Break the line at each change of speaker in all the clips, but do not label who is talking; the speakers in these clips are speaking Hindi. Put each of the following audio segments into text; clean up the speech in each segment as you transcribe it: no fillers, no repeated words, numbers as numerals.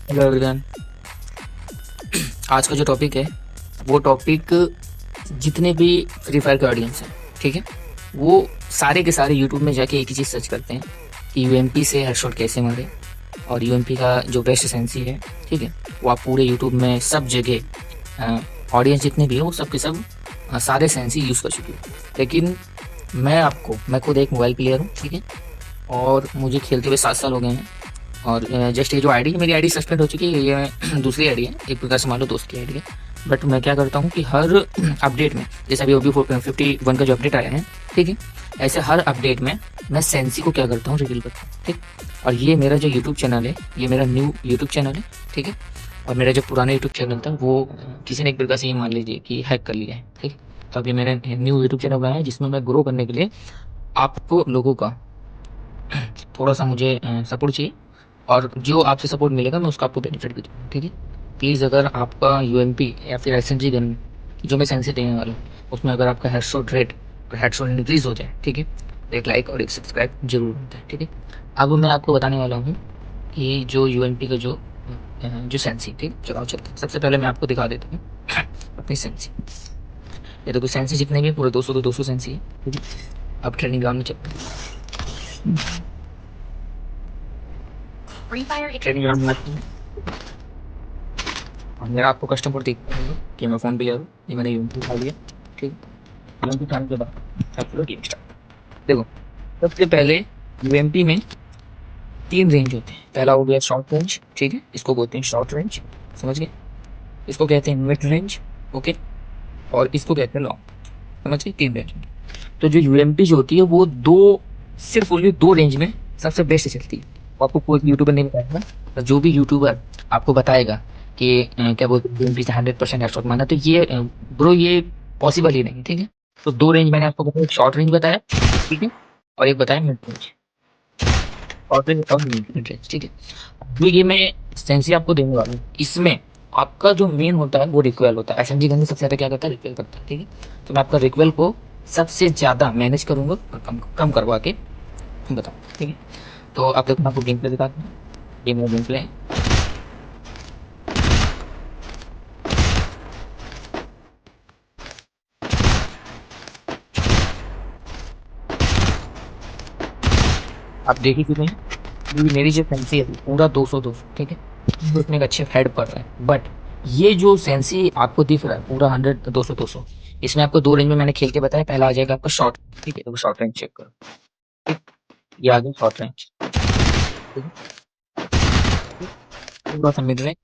Hello everyone. आज का जो टॉपिक है वो टॉपिक जितने भी फ्री फायर के ऑडियंस हैं, ठीक है, वो सारे के सारे यूट्यूब में जाके एक ही चीज़ सर्च करते हैं कि यूएमपी से हेडशॉट कैसे मारे। और यूएमपी का जो बेस्ट सेंसी है, ठीक है, वो आप पूरे यूट्यूब में सब जगह ऑडियंस जितने भी है वो सब के सब सारे सेंसी यूज़ कर चुके हैं। लेकिन मैं खुद एक मोबाइल प्लेयर हूँ, ठीक है, और मुझे खेलते हुए 7 साल हो गए हैं। और जस्ट ये जो आईडी है, मेरी आईडी सस्पेंड हो चुकी है, ये दूसरी आईडी है, एक प्रकार से मान लो दोस्त की आईडी है। बट मैं क्या करता हूँ कि हर अपडेट में, जैसे अभी 51 का जो अपडेट आया है, ठीक है, ऐसे हर अपडेट में मैं सेंसी को क्या करता हूँ, रिवील करता हूँ, ठीक। और ये मेरा जो यूट्यूब चैनल है, ये मेरा न्यू यूट्यूब चैनल है, ठीक है। और मेरा जो पुराना यूट्यूब चैनल था वो किसी ने एक प्रकार से ये मान लीजिए कि हैक कर लिया है, ठीक। तो अभी मैंने न्यू यूट्यूब चैनल बनाया है जिसमें मैं ग्रो करने के लिए आपको लोगों का थोड़ा सा मुझे सपोर्ट चाहिए। और जो आपसे सपोर्ट मिलेगा मैं उसका आपको बेनिफिट भी दूँगा, ठीक है। प्लीज़ अगर आपका यूएमपी या फिर एसएमजी गन जो मैं सेंसी देने वाला हूँ उसमें अगर आपका हेडशॉट इंक्रीज़ हो जाए, ठीक है, तो एक लाइक और एक सब्सक्राइब जरूर होता है, ठीक है। अब मैं आपको बताने वाला हूँ कि जो यूएमपी का जो सेंसी, ठीक, चलाओ चलते हैं। सबसे पहले मैं आपको दिखा देता हूँ अपनी सेंसी। ये देखो सेंसी जितने भी पूरे 200 तो 200 सेंसी है, ठीक है। अब ट्रेनिंग ग्राउंड में चलते हैं। ट्रेनिंग ग्राउंड में और मेरा आपको कस्टमर दिखता होगा कि मैं फ़ोन पे जा रहा हूँ, ये मैंने यूएमपी उठा लिया, ठीक है। यूएमपी उठाने के बाद आप करो गेम स्टार्ट। देखो सबसे पहले यूएमपी में 3 रेंज होते हैं। पहला हो गया शॉर्ट रेंज, ठीक है, इसको बोलते हैं शॉर्ट रेंज, समझ गए। इसको कहते हैं मिड रेंज, ओके, और इसको कहते हैं लॉन्ग, समझ गए, 3 रेंज। तो जो यूएमपी जो होती है वो सिर्फ ओनली 2 रेंज में सबसे बेस्ट चलती है। वो आपको कोई यूट्यूबर नहीं बताएगा। तो जो भी यूट्यूबर आपको बताएगा कि क्या बोलते हैं यूएमपी से 100% हेडशॉट मारना, तो ये ब्रो ये पॉसिबल ही नहीं है, ठीक है। तो 2 रेंज मैंने आपको बताया, एक शॉर्ट रेंज बताया, ठीक है, और एक बताया मिड रेंज। शॉर्ट रेंज और मिड रेंज, ठीक है। जो ये मैं सेंसी आपको देने वाला हूँ इसमें आपका जो मेन होता है वो रिक्वेल होता है। एसएमजी गन सबसे ज़्यादा क्या करता है, रिक्वेल करता है, ठीक है। तो मैं आपका रिक्वेल को सबसे ज़्यादा मैनेज करूँगा और कम कम करवा के बताऊँ, ठीक है। तो आप देखो मैं आपको गेम प्ले दिखाता हूँ। ये मेरा गेम प्ले है। आप देख ही चुके हैं कि मेरी जो सेंसी है पूरा 200 ठीक है, उसमें एक अच्छे हेड पड़ रहा है। बट ये जो सेंसी आपको दिख रहा है पूरा 100 200 इसमें आपको 2 रेंज में मैंने खेल के बताया। पहला आ जाएगा आपका शॉर्ट, ठीक है, तो शॉर्ट रेंज चेक करो, ठीक। ये आ गया शॉर्ट रेंज, ठीक है। थोड़ा सा मिड रेंज,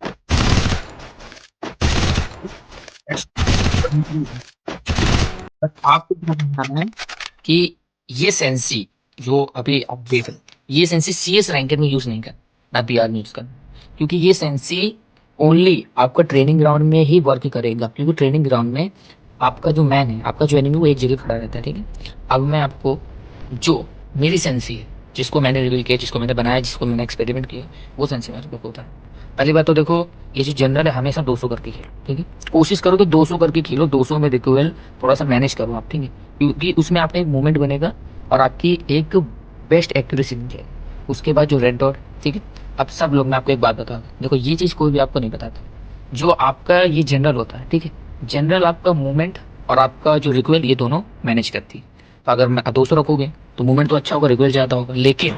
बट आपको क्या समझना है कि ये सेंसी जो अभी आप देख रहे हैं, ये सेंसी सीएस रैंकर में यूज नहीं करना, ना पीआर में यूज करना, क्योंकि ये सेंसी ओनली आपका ट्रेनिंग ग्राउंड में ही वर्क करेगा। क्योंकि ट्रेनिंग ग्राउंड में आपका जो मैन है, आपका जो एनिमी, वो एक जगह खड़ा रहता है, ठीक है। अब मैं आपको जो मेरी सेंसी है, जिसको मैंने रिवील किया, जिसको मैंने बनाया, जिसको मैंने एक्सपेरिमेंट किया, वो सेंसी मेरे को होता है। पहली बात तो देखो, ये जो जनरल है हमेशा 200 करके खेलो, ठीक है। कोशिश करो तो 200 करके खेलो, 200 में रिक्वेल थोड़ा सा मैनेज करो आप, ठीक है, क्योंकि उसमें आपका एक मूवमेंट बनेगा और आपकी एक बेस्ट एक्यूरेसी बन जाएगी। उसके बाद जो रेड डॉट, ठीक है। अब सब लोग, मैं आपको एक बात बता दूं, देखो ये चीज़ कोई भी आपको नहीं बताता। जो आपका ये जनरल होता है, ठीक है, जनरल आपका मूवमेंट और आपका जो रिक्वेल ये दोनों मैनेज करती है। तो अगर मैं 200 रखोगे तो मूवमेंट तो अच्छा होगा, रिक्वेल ज़्यादा होगा, लेकिन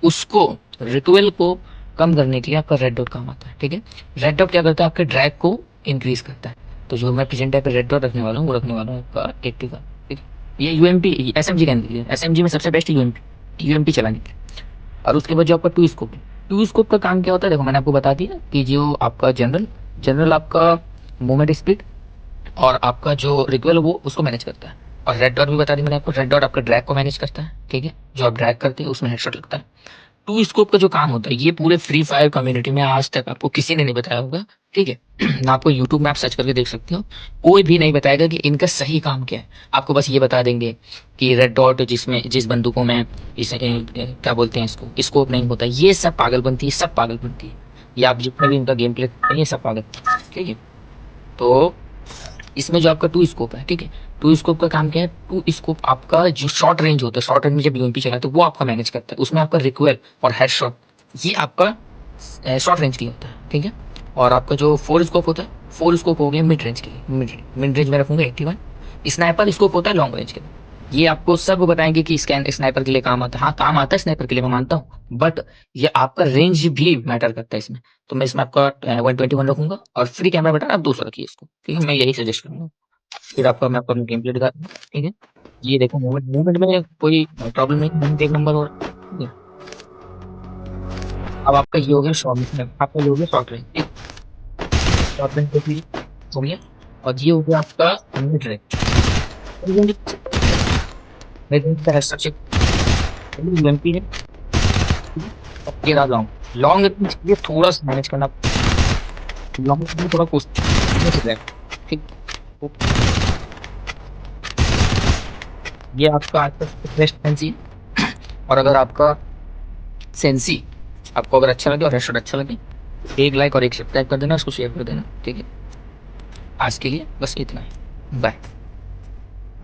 उसको रिक्वेल को कम करने के लिए आपका रेड डॉट काम आता है, ठीक है। रेड डॉट क्या करता है, आपके ड्रैग को इंक्रीज करता है। तो जो मैं प्रेजेंट टाइप पे रेड डॉट रखने वाला हूँ वो रखने वाला हूँ आपका 80 का, ठीक है। ये यूएमपी एसएमजी कहने के लिए, एसएमजी में सबसे बेस्ट यूएमपी यूएमपी चलाने के लिए। और उसके बाद जो आपका टू स्कोप है, टू स्कोप का काम क्या होता है, देखो मैंने आपको बता दिया कि जो आपका जनरल जनरल आपका मूवमेंट स्पीड और आपका जो रिक्वेल वो उसको मैनेज करता है। और रेड डॉट भी बता दी मैंने आपको, रेड डॉट आपका ड्रैग को मैनेज करता है, ठीक है, जो आप ड्रैग करते हैं उसमें हेडशॉट लगता है। टू स्कोप का जो काम होता है ये पूरे फ्री फायर कम्युनिटी में आज तक आपको किसी ने नहीं बताया होगा, ठीक है। ना आपको यूट्यूब में आप सर्च करके देख सकते हो, कोई भी नहीं बताएगा कि इनका सही काम क्या है। आपको बस ये बता देंगे कि रेड डॉट जिसमें जिस बंदूकों में क्या बोलते हैं इसको स्कोप नहीं होता, ये सब पागलपंती है, सब पागलपंती है। ये आप जितना भी इनका गेम प्ले करते हैं ये सब पागल, ठीक है। तो इसमें जो आपका टू स्कोप है, ठीक है, टू स्कोप का काम क्या है, टू स्कोप आपका जो शॉर्ट रेंज होता है, शॉर्ट रेंज में जब यूएमपी चलाते हैं वो आपका मैनेज करता है। उसमें आपका रिक्वेल और हेडशॉट ये आपका शॉर्ट रेंज के लिए होता है, ठीक है। और आपका जो 4 स्कोप होता है, 4 स्कोप हो गया मिड रेंज के लिए, मिड रेंज में रखूंगा 81। स्नाइपर स्कोप होता है लॉन्ग रेंज के लिए। ये आपको सब बताएंगे कि स्नाइपर के लिए काम आता है। हाँ, काम आता है स्नाइपर के लिए, मैं मानता हूँ, बट ये आपका रेंज भी मैटर करता है इसमें। तो मैं इसमें आपका 121 रखूंगा, और फ्री कैमरा बेटा आप 200 रखिए इसको, ठीक है। मैं यही सजेस्ट करूंगा। फिर आपका मैं आपको गेम प्ले दिखाता हूँ, ठीक है। ये देखो, मूवमेंट मूवमेंट में कोई प्रॉब्लम नहीं, मूवमेंट एक नंबर, और ठीक है। अब आपका ये हो गया शॉर्ट, आपका ये हो गया शॉर्ट रेंज, ठीक। शॉर्ट रेंज देखिए हो गया। और ये हो गया आपका मिड रेंज। मिड रेंज का हेडशॉट चेक, यूएमपी है, ठीक है। और ये रहा लॉन्ग। लॉन्ग रेंज के लिए थोड़ा सा मैनेज करना, लॉन्ग रेंज में थोड़ा कोशिश है, ठीक। तो ये आपका आज का बेस्ट सेंसी है। और अगर आपका सेंसी आपको अगर अच्छा लगे और हेडशॉट अच्छा लगे, एक लाइक और एक सब्सक्राइब कर देना, उसको शेयर कर देना, ठीक है। आज के लिए बस इतना ही, बाय।